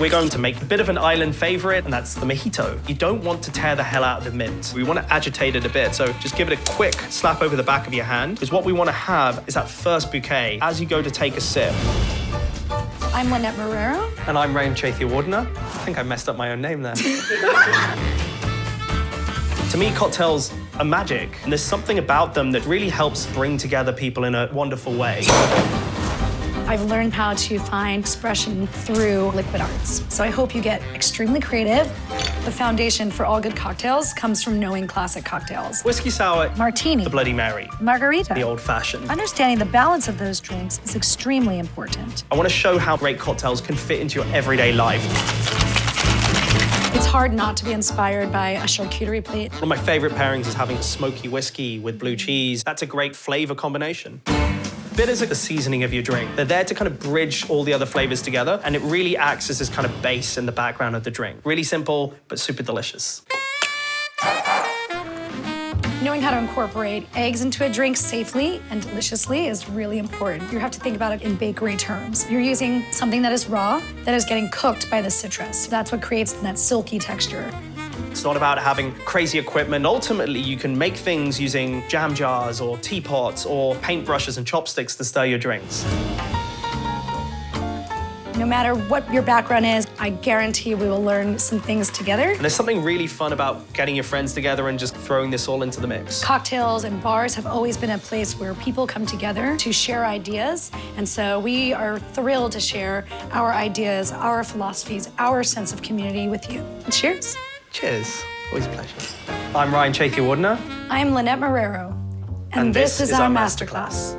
We're going to make a bit of an island favorite, and that's the mojito. You don't want to tear the hell out of the mint. We want to agitate it a bit, so just give it a quick slap over the back of your hand, because what we want to have is that first bouquet as you go to take a sip. I'm Lynnette Marrero. And I'm Chetiyawardana. I think I messed up my own name there. To me, cocktails are magic, and there's something about them that really helps bring together people in a wonderful way. I've learned how to find expression through liquid arts. So I hope you get extremely creative. The foundation for all good cocktails comes from knowing classic cocktails. Whiskey sour, Martini, the Bloody Mary, margarita, the old-fashioned. Understanding the balance of those drinks is extremely important. I want to show how great cocktails can fit into your everyday life. It's hard not to be inspired by a charcuterie plate. One of my favorite pairings is having a smoky whiskey with blue cheese. That's a great flavor combination. Bitters are the seasoning of your drink. They're there to kind of bridge all the other flavors together, and it really acts as this kind of base in the background of the drink. Really simple, but super delicious. Knowing how to incorporate eggs into a drink safely and deliciously is really important. You have to think about it in bakery terms. You're using something that is raw, that is getting cooked by the citrus. That's what creates that silky texture. It's not about having crazy equipment. Ultimately, you can make things using jam jars or teapots or paintbrushes and chopsticks to stir your drinks. No matter what your background is, I guarantee we will learn some things together. And there's something really fun about getting your friends together and just throwing this all into the mix. Cocktails and bars have always been a place where people come together to share ideas. And so we are thrilled to share our ideas, our philosophies, our sense of community with you. Cheers. Cheers. Always a pleasure. I'm Chetiyawardana. I'm Lynnette Marrero. And this is our Masterclass.